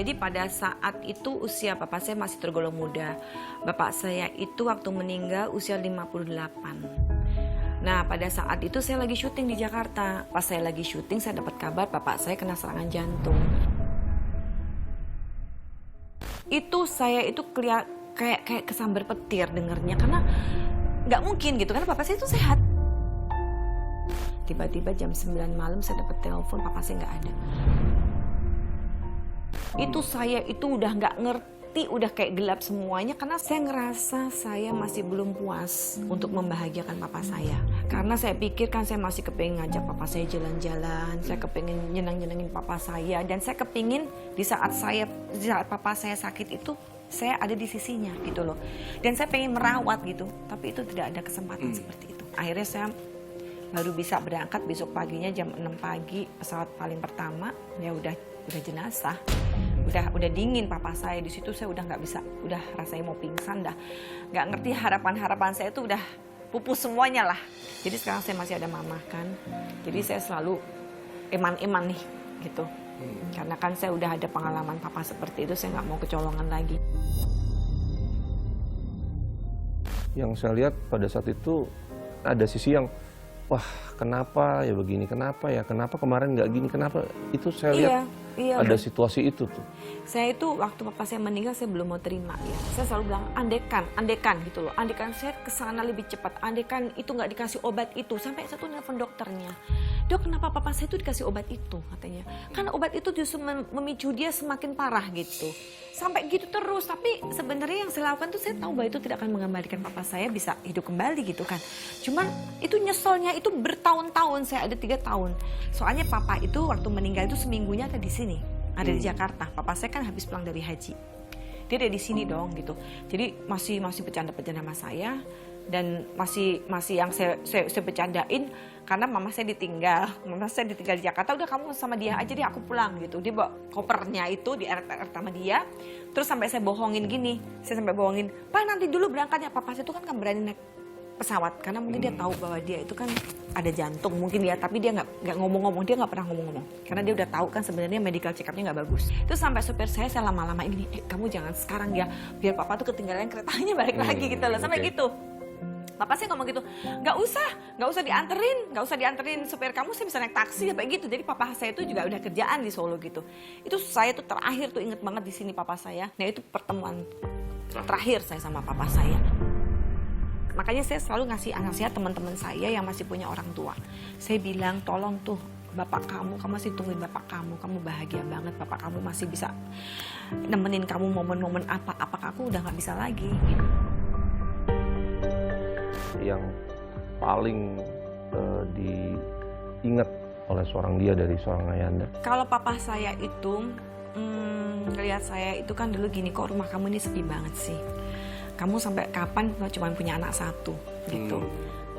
Jadi pada saat itu usia papa saya masih tergolong muda. Bapak saya itu waktu meninggal usia 58. Nah, pada saat itu saya lagi syuting di Jakarta. Pas saya lagi syuting, saya dapat kabar bapak saya kena serangan jantung. Itu saya itu kayak kesambar petir dengernya, karena nggak mungkin gitu, karena bapak saya itu sehat. Tiba-tiba jam 9 malam saya dapat telepon, papa saya nggak ada. Itu saya itu udah nggak ngerti, udah kayak gelap semuanya, karena saya ngerasa saya masih belum puas untuk membahagiakan papa saya. Karena saya pikir kan saya masih kepingin ngajak papa saya jalan-jalan, saya kepingin nyenang-nyenangin papa saya, dan saya kepingin di saat papa saya sakit itu saya ada di sisinya gitu loh. Dan saya pengen merawat gitu, tapi itu tidak ada kesempatan seperti itu. Akhirnya saya baru bisa berangkat besok paginya jam 6 pagi, pesawat paling pertama, ya udah jenazah. Udah dingin papa saya, di situ saya udah nggak bisa, udah rasanya mau pingsan dah. Nggak ngerti, harapan saya itu udah pupus semuanya lah. Jadi sekarang saya masih ada mama kan. Jadi saya selalu eman-eman nih gitu. Karena kan saya udah ada pengalaman papa seperti itu, saya nggak mau kecolongan lagi. Yang saya lihat pada saat itu ada sisi yang, wah kenapa ya begini, kenapa kemarin nggak gini, kenapa, itu saya lihat ada situasi itu tuh. Saya itu waktu papa saya meninggal saya belum mau terima ya. Saya selalu bilang andekan gitu loh. Andekan saya kesana lebih cepat. Andekan itu nggak dikasih obat itu. Sampai satu nelfon dokternya. Dok, kenapa papa saya itu dikasih obat itu katanya. Karena obat itu justru memicu dia semakin parah gitu. Sampai gitu terus. Tapi sebenarnya yang saya lakukan tuh saya tahu bahwa itu tidak akan mengembalikan papa saya bisa hidup kembali gitu kan. Cuman itu nyeselnya itu bertahun-tahun. Saya ada 3 tahun. Soalnya papa itu waktu meninggal itu seminggunya ada di sini, ada di Jakarta. Papa saya kan habis pulang dari haji, dia ada di sini dong gitu. Jadi masih bercanda-bercanda sama saya, dan masih yang saya bercandain karena mama saya ditinggal di Jakarta. Udah kamu sama dia aja deh, aku pulang gitu. Dia bawa kopernya itu di eret sama dia. Terus sampai saya bohongin gini, Pak nanti dulu berangkatnya. Papa saya itu kan berani naik pesawat karena mungkin dia tahu bahwa dia itu kan ada jantung mungkin ya, tapi dia nggak ngomong-ngomong, dia nggak pernah ngomong-ngomong karena dia udah tahu kan sebenarnya medical check up-nya nggak bagus. Terus sampai supir saya lama-lama ini, kamu jangan sekarang ya, biar papa tuh ketinggalan keretanya balik lagi gitu loh, sampai gitu. Papa saya ngomong gitu, nggak usah dianterin supir kamu, saya bisa naik taksi kayak gitu. Jadi papa saya itu juga udah kerjaan di Solo gitu. Itu saya tuh terakhir tuh inget banget di sini papa saya. Nah itu pertemuan terakhir saya sama papa saya. Makanya saya selalu ngasih nasihat teman-teman saya yang masih punya orang tua. Saya bilang, tolong tuh bapak kamu masih tungguin bapak kamu bahagia banget, bapak kamu masih bisa nemenin kamu momen-momen apa aku udah nggak bisa lagi. Yang paling diingat oleh seorang dia dari seorang ayahanda. Kalau papa saya itu, ngelihat saya itu kan dulu gini, kok rumah kamu ini sepi banget sih. Kamu sampai kapan cuma punya anak satu gitu.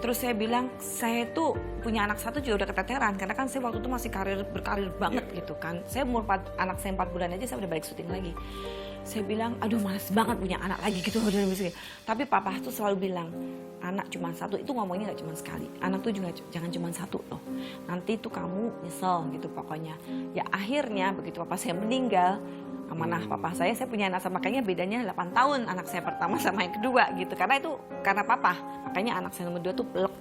Terus saya bilang, saya tuh punya anak satu juga udah keteteran. Karena kan saya waktu itu masih berkarir banget gitu kan. Saya umur anak saya 4 bulan aja saya udah balik syuting lagi. Saya bilang, aduh males banget punya anak lagi gitu. Tapi papa tuh selalu bilang, anak cuma satu, itu ngomongnya gak cuma sekali. Anak tuh juga jangan cuma satu loh. Nanti tuh kamu nyesel gitu pokoknya. Ya akhirnya begitu papa saya meninggal, amanah papa saya punya anak sama, makanya bedanya 8 tahun anak saya pertama sama yang kedua gitu. Karena itu karena papa. Makanya anak saya nomor 2 tuh pelek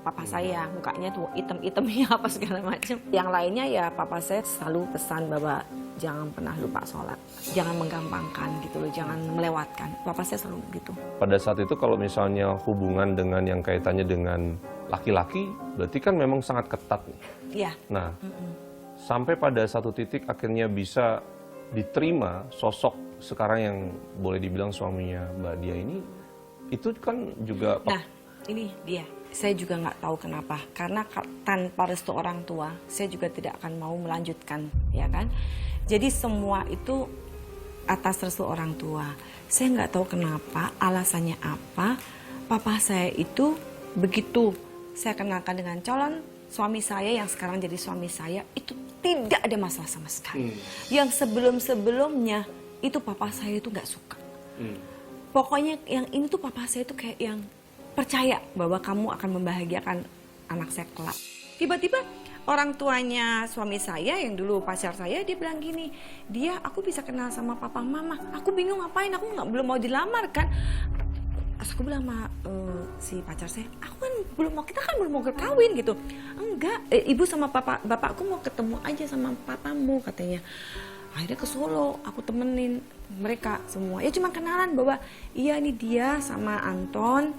papa saya, mukanya tuh item-itemnya apa segala macam. Yang lainnya ya papa saya selalu pesan bahwa jangan pernah lupa sholat, jangan menggampangkan gitu loh, jangan melewatkan. Papa saya selalu gitu. Pada saat itu kalau misalnya hubungan dengan yang kaitannya dengan laki-laki, berarti kan memang sangat ketat. Iya. Nah, sampai pada satu titik akhirnya bisa diterima sosok sekarang yang boleh dibilang suaminya Mbak Dia ini, itu kan juga... Nah, ini dia. Saya juga nggak tahu kenapa. Karena tanpa restu orang tua, saya juga tidak akan mau melanjutkan, ya kan? Jadi semua itu atas restu orang tua. Saya nggak tahu kenapa, alasannya apa. Papa saya itu begitu saya kenalkan dengan calon suami saya yang sekarang jadi suami saya, itu tidak ada masalah sama sekali. Yang sebelum-sebelumnya itu papa saya itu nggak suka. Pokoknya yang ini tuh papa saya tuh kayak yang percaya bahwa kamu akan membahagiakan anak saya kelak. Tiba-tiba orang tuanya suami saya yang dulu pacar saya, dia bilang gini, aku bisa kenal sama papa mama. Aku bingung ngapain, aku belum mau dilamar kan. Terus aku bilang sama si pacar saya, kita kan belum mau kawin gitu. Enggak, ibu sama bapakku mau ketemu aja sama papamu katanya. Akhirnya ke Solo, aku temenin mereka semua. Ya cuma kenalan bahwa iya ini dia sama Anton,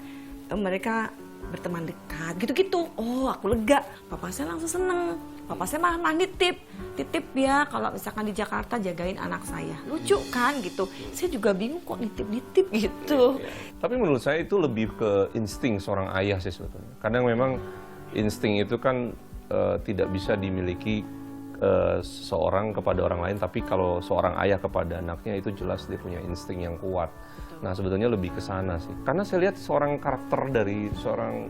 mereka berteman dekat gitu-gitu. Oh, aku lega. Papa saya langsung seneng. Papa saya malah titip ya kalau misalkan di Jakarta jagain anak saya. Lucu kan gitu. Saya juga bingung kok nitip gitu. Tapi menurut saya itu lebih ke insting seorang ayah sih sebetulnya. Kadang memang insting itu kan tidak bisa dimiliki seorang kepada orang lain, tapi kalau seorang ayah kepada anaknya itu jelas dia punya insting yang kuat. Nah, sebetulnya lebih ke sana sih. Karena saya lihat seorang karakter dari seorang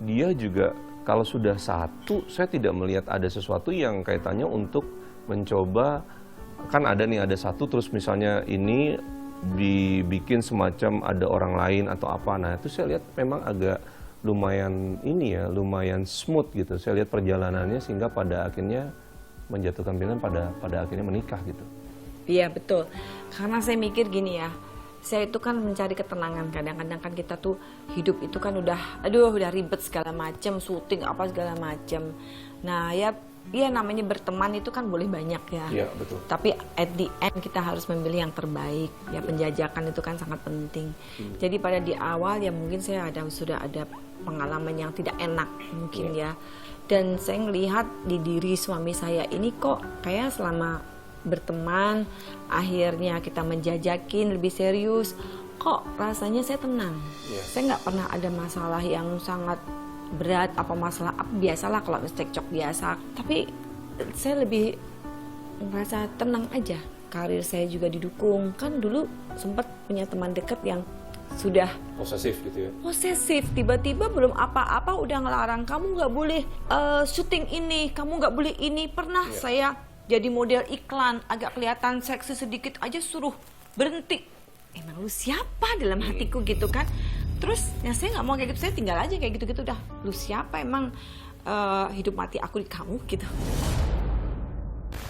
dia juga kalau sudah satu, saya tidak melihat ada sesuatu yang kaitannya untuk mencoba, kan ada satu terus misalnya ini dibikin semacam ada orang lain atau apa. Nah, itu saya lihat memang agak lumayan smooth gitu. Saya lihat perjalanannya sehingga pada akhirnya menjatuhkan pilihan pada akhirnya menikah gitu. Iya, betul. Karena saya mikir gini ya, saya itu kan mencari ketenangan. Kadang-kadang kan kita tuh hidup itu kan udah ribet segala macam, syuting apa segala macam. Nah ya namanya berteman itu kan boleh banyak ya. Iya, betul. Tapi at the end kita harus memilih yang terbaik. Ya penjajakan itu kan sangat penting. Jadi pada di awal ya mungkin saya sudah ada pengalaman yang tidak enak mungkin ya. Dan saya ngelihat di diri suami saya ini kok kayak selama berteman, akhirnya kita menjajakin lebih serius, kok rasanya saya tenang. Saya nggak pernah ada masalah yang sangat berat, biasalah kalau cekcok biasa, tapi saya lebih merasa tenang aja. Karir saya juga didukung, kan dulu sempat punya teman dekat yang sudah posesif gitu ya. Posesif, tiba-tiba belum apa-apa udah ngelarang, kamu nggak boleh syuting ini, kamu nggak boleh ini. Pernah saya jadi model iklan, agak kelihatan seksi sedikit aja suruh berhenti. Emang lu siapa dalam hatiku gitu kan. Terus ya saya nggak mau kayak gitu, saya tinggal aja kayak gitu-gitu dah. Lu siapa emang, hidup mati aku di kamu gitu.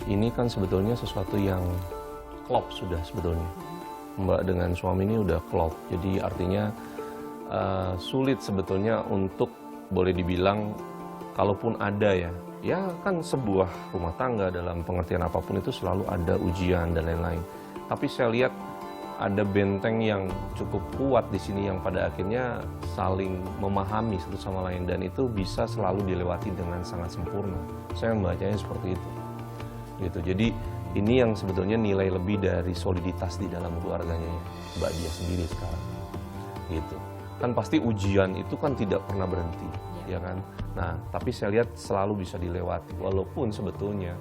Ini kan sebetulnya sesuatu yang klop sudah sebetulnya. Mbak dengan suami ini udah klop. Jadi artinya sulit sebetulnya untuk boleh dibilang kalaupun ada ya kan sebuah rumah tangga dalam pengertian apapun itu selalu ada ujian dan lain-lain. Tapi saya lihat ada benteng yang cukup kuat di sini yang pada akhirnya saling memahami satu sama lain dan itu bisa selalu dilewati dengan sangat sempurna. Saya membacanya seperti itu. Gitu. Jadi ini yang sebetulnya nilai lebih dari soliditas di dalam keluarganya Mbak Dia sendiri sekarang. Gitu. Kan pasti ujian itu kan tidak pernah berhenti, ya kan? Nah, tapi saya lihat selalu bisa dilewati. Walaupun sebetulnya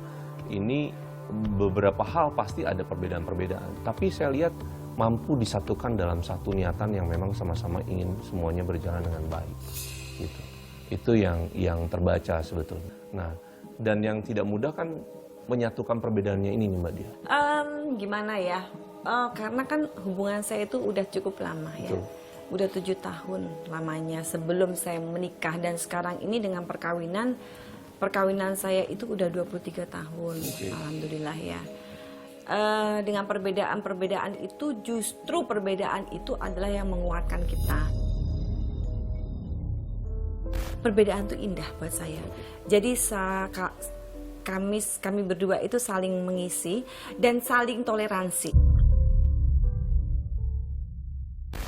ini beberapa hal pasti ada perbedaan-perbedaan. Tapi saya lihat mampu disatukan dalam satu niatan yang memang sama-sama ingin semuanya berjalan dengan baik. Gitu. Itu yang terbaca sebetulnya. Nah, dan yang tidak mudah kan menyatukan perbedaannya ini nih Mbak Dia. Gimana ya? Karena kan hubungan saya itu udah cukup lama ya. Betul. Udah 7 tahun lamanya sebelum saya menikah dan sekarang ini dengan perkawinan saya itu udah 23 tahun. Okay. Alhamdulillah ya. Dengan perbedaan-perbedaan itu justru perbedaan itu adalah yang menguatkan kita. Perbedaan itu indah buat saya. Jadi kami berdua itu saling mengisi dan saling toleransi.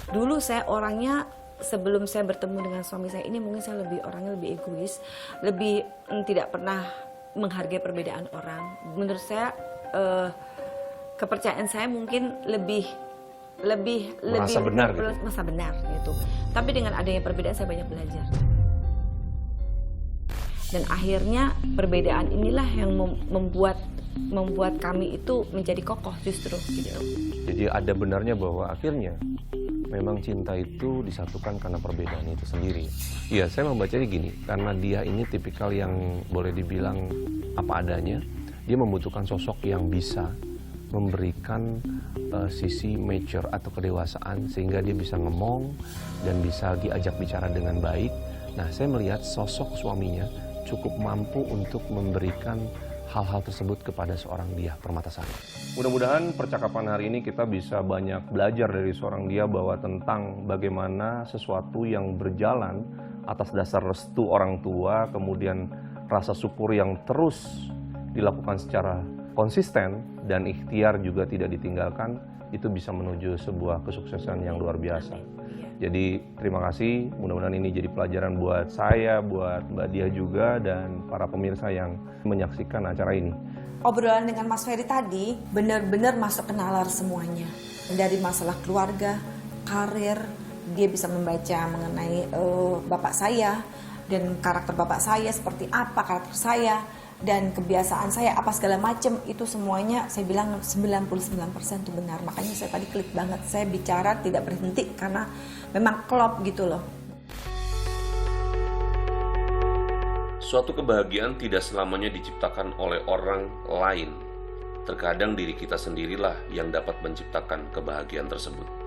Dulu saya orangnya sebelum saya bertemu dengan suami saya ini mungkin saya orangnya lebih egois, lebih tidak pernah menghargai perbedaan orang. Menurut saya kepercayaan saya mungkin lebih merasa benar gitu. Merasa benar gitu. Tapi dengan adanya perbedaan saya banyak belajar. Dan akhirnya perbedaan inilah yang membuat kami itu menjadi kokoh justru gitu. Jadi ada benarnya bahwa akhirnya memang cinta itu disatukan karena perbedaan itu sendiri. Iya, saya membacanya gini, karena dia ini tipikal yang boleh dibilang apa adanya, dia membutuhkan sosok yang bisa memberikan sisi mature atau kedewasaan sehingga dia bisa ngomong dan bisa diajak bicara dengan baik. Nah, saya melihat sosok suaminya cukup mampu untuk memberikan hal-hal tersebut kepada seorang Diah Permatasari. Mudah-mudahan percakapan hari ini kita bisa banyak belajar dari seorang Diah bahwa tentang bagaimana sesuatu yang berjalan atas dasar restu orang tua, kemudian rasa syukur yang terus dilakukan secara konsisten dan ikhtiar juga tidak ditinggalkan, itu bisa menuju sebuah kesuksesan yang luar biasa. Jadi terima kasih, mudah-mudahan ini jadi pelajaran buat saya, buat Mbak Diah juga, dan para pemirsa yang menyaksikan acara ini. Obrolan dengan Mas Ferry tadi benar-benar masuk ke nalar semuanya. Dari masalah keluarga, karir, dia bisa membaca mengenai bapak saya, dan karakter bapak saya seperti apa, karakter saya, dan kebiasaan saya apa segala macam, itu semuanya saya bilang 99% itu benar. Makanya saya tadi klik banget, saya bicara tidak berhenti karena memang klop gitu loh. Suatu kebahagiaan tidak selamanya diciptakan oleh orang lain. Terkadang diri kita sendirilah yang dapat menciptakan kebahagiaan tersebut.